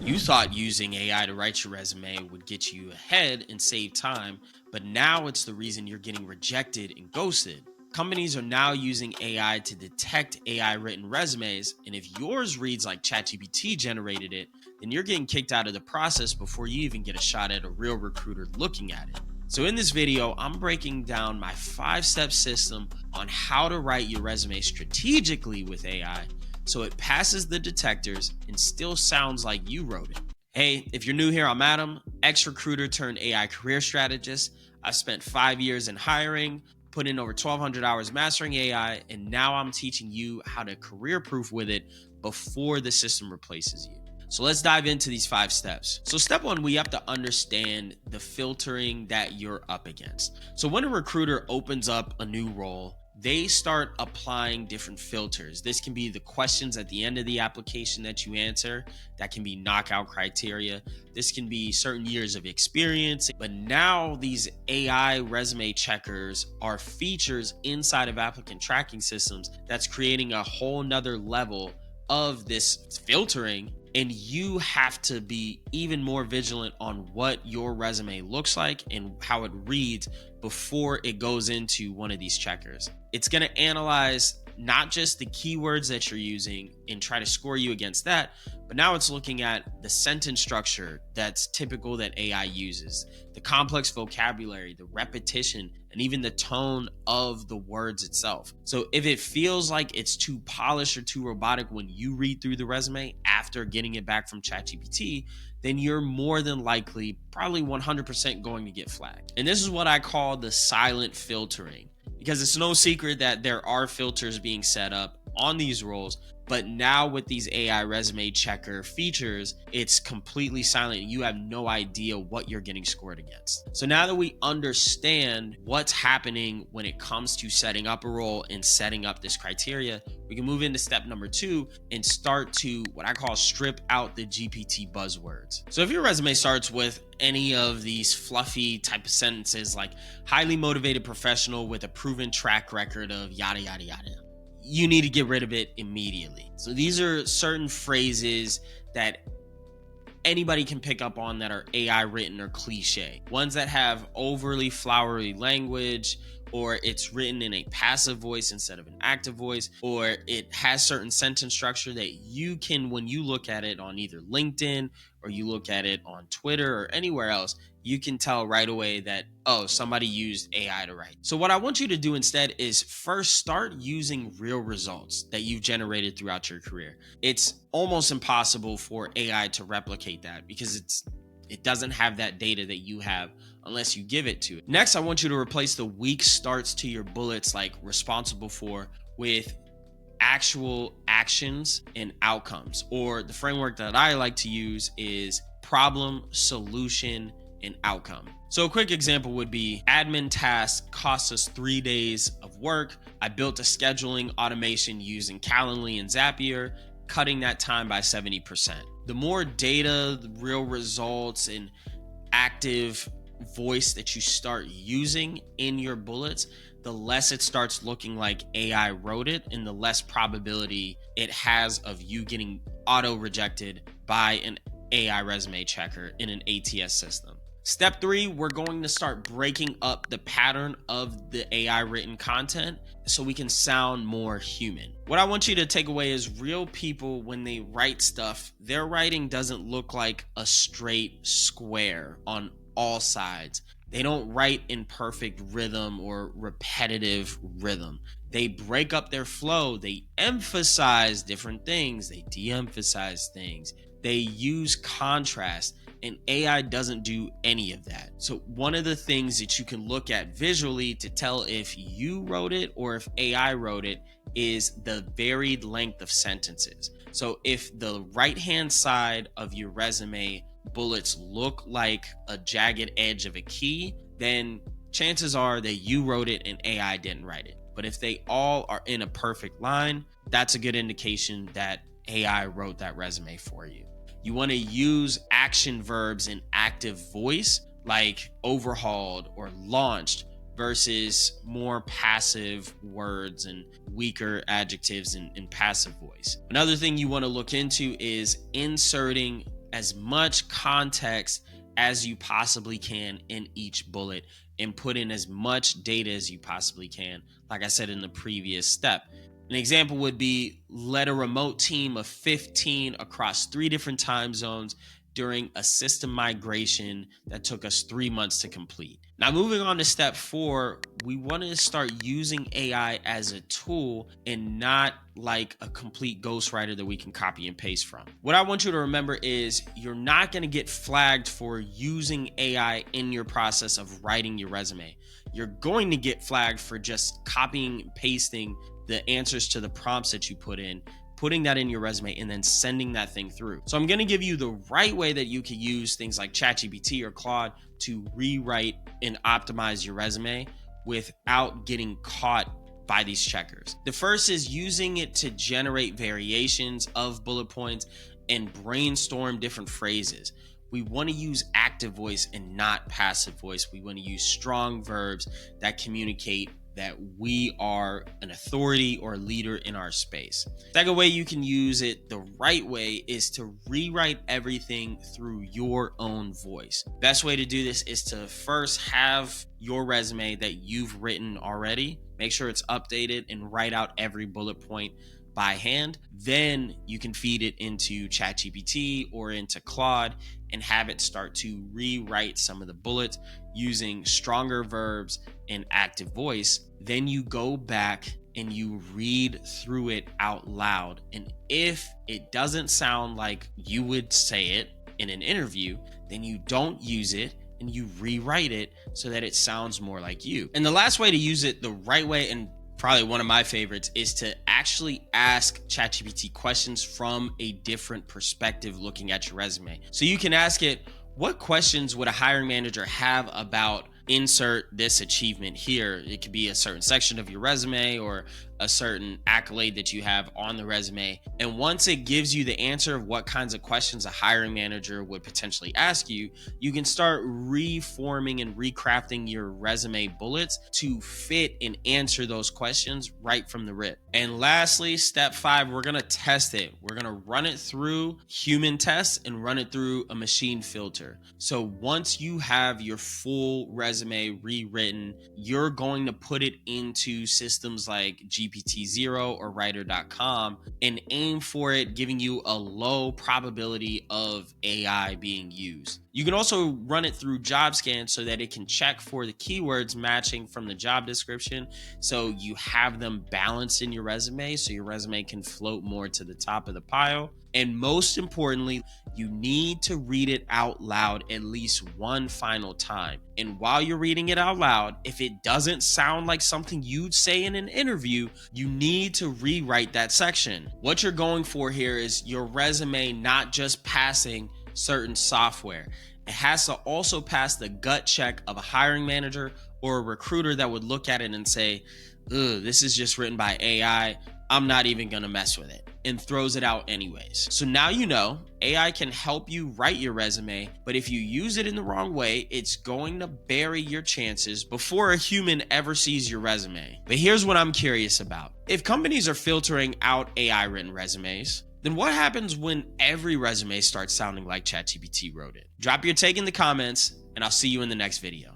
You thought using AI to write your resume would get you ahead and save time, but now it's the reason you're getting rejected and ghosted. Companies are now using AI to detect AI written resumes, and if yours reads like ChatGPT generated it, then you're getting kicked out of the process before you even get a shot at a real recruiter looking at it. So in this video, I'm breaking down my 5-step system on how to write your resume strategically with AI so it passes the detectors and still sounds like you wrote it. Hey, if you're new here, I'm Adam, ex-recruiter turned AI career strategist. I've spent 5 years in hiring, put in over 1,200 hours mastering AI, and now I'm teaching you how to career-proof with it before the system replaces you. So let's dive into these 5 steps. So step 1, we have to understand the filtering that you're up against. So when a recruiter opens up a new role, they start applying different filters. This can be the questions at the end of the application that you answer. That can be knockout criteria. This can be certain years of experience. But now these AI resume checkers are features inside of applicant tracking systems that's creating a whole nother level of this filtering. And you have to be even more vigilant on what your resume looks like and how it reads before it goes into one of these checkers. It's going to analyze not just the keywords that you're using and try to score you against that, but now it's looking at the sentence structure that's typical that AI uses, the complex vocabulary, the repetition, and even the tone of the words itself. So if it feels like it's too polished or too robotic when you read through the resume after getting it back from ChatGPT, then you're more than likely, probably 100% going to get flagged. And this is what I call the silent filtering, because it's no secret that there are filters being set up on these roles, but now with these AI resume checker features, it's completely silent and you have no idea what you're getting scored against. So now that we understand what's happening when it comes to setting up a role and setting up this criteria, we can move into step number 2 and start to what I call strip out the GPT buzzwords. So if your resume starts with any of these fluffy type of sentences like highly motivated professional with a proven track record of yada, yada, yada, you need to get rid of it immediately. So these are certain phrases that anybody can pick up on that are AI written or cliche. Ones that have overly flowery language, or it's written in a passive voice instead of an active voice, or it has certain sentence structure that you can, when you look at it on either LinkedIn or you look at it on Twitter or anywhere else, you can tell right away that, oh, somebody used AI to write. So what I want you to do instead is first start using real results that you've generated throughout your career. It's almost impossible for AI to replicate that because it doesn't have that data that you have unless you give it to it. Next, I want you to replace the weak starts to your bullets like responsible for with actual actions and outcomes. Or the framework that I like to use is problem, solution, and outcome. So a quick example would be admin task cost us 3 days of work. I built a scheduling automation using Calendly and Zapier, cutting that time by 70%. The more data, the real results, and active voice that you start using in your bullets, the less it starts looking like AI wrote it and the less probability it has of you getting auto rejected by an AI resume checker in an ATS system. Step 3, we're going to start breaking up the pattern of the AI written content so we can sound more human. What I want you to take away is real people, when they write stuff, their writing doesn't look like a straight square on all sides. They don't write in perfect rhythm or repetitive rhythm. They break up their flow. They emphasize different things. They de-emphasize things. They use contrast. And AI doesn't do any of that. So one of the things that you can look at visually to tell if you wrote it or if AI wrote it is the varied length of sentences. So if the right-hand side of your resume bullets look like a jagged edge of a key, then chances are that you wrote it and AI didn't write it. But if they all are in a perfect line, that's a good indication that AI wrote that resume for you. You want to use action verbs in active voice like overhauled or launched versus more passive words and weaker adjectives in passive voice. Another thing you want to look into is inserting as much context as you possibly can in each bullet and put in as much data as you possibly can, like I said in the previous step. An example would be led a remote team of 15 across 3 different time zones during a system migration that took us 3 months to complete. Now, moving on to step 4, we want to start using AI as a tool and not like a complete ghostwriter that we can copy and paste from. What I want you to remember is you're not going to get flagged for using AI in your process of writing your resume. You're going to get flagged for just copying and pasting the answers to the prompts that you put in, putting that in your resume, and then sending that thing through. So I'm going to give you the right way that you can use things like ChatGPT or Claude to rewrite and optimize your resume without getting caught by these checkers. The first is using it to generate variations of bullet points and brainstorm different phrases. We want to use active voice and not passive voice. We want to use strong verbs that communicate that we are an authority or a leader in our space. Second way you can use it the right way is to rewrite everything through your own voice. Best way to do this is to first have your resume that you've written already, make sure it's updated, and write out every bullet point by hand. Then you can feed it into ChatGPT or into Claude and have it start to rewrite some of the bullets using stronger verbs and active voice. Then you go back and you read through it out loud. And if it doesn't sound like you would say it in an interview, then you don't use it and you rewrite it so that it sounds more like you. And the last way to use it the right way, and probably one of my favorites, is to actually ask ChatGPT questions from a different perspective looking at your resume. So you can ask it, what questions would a hiring manager have about insert this achievement here? It could be a certain section of your resume or a certain accolade that you have on the resume. And once it gives you the answer of what kinds of questions a hiring manager would potentially ask you, you can start reforming and recrafting your resume bullets to fit and answer those questions right from the rip. And lastly, step 5, we're going to test it. We're going to run it through human tests and run it through a machine filter. So once you have your full resume rewritten, you're going to put it into systems like GPT-0 or writer.com and aim for it giving you a low probability of AI being used. You can also run it through JobScan so that it can check for the keywords matching from the job description, so you have them balanced in your resume so your resume can float more to the top of the pile. And most importantly, you need to read it out loud at least one final time. And while you're reading it out loud, if it doesn't sound like something you'd say in an interview, you need to rewrite that section. What you're going for here is your resume not just passing certain software. It has to also pass the gut check of a hiring manager or a recruiter that would look at it and say, ugh, this is just written by AI. I'm not even gonna mess with it, and throws it out anyways. So now you know AI can help you write your resume, but if you use it in the wrong way, it's going to bury your chances before a human ever sees your resume. But here's what I'm curious about. If companies are filtering out AI written resumes, then what happens when every resume starts sounding like ChatGPT wrote it? Drop your take in the comments, and I'll see you in the next video.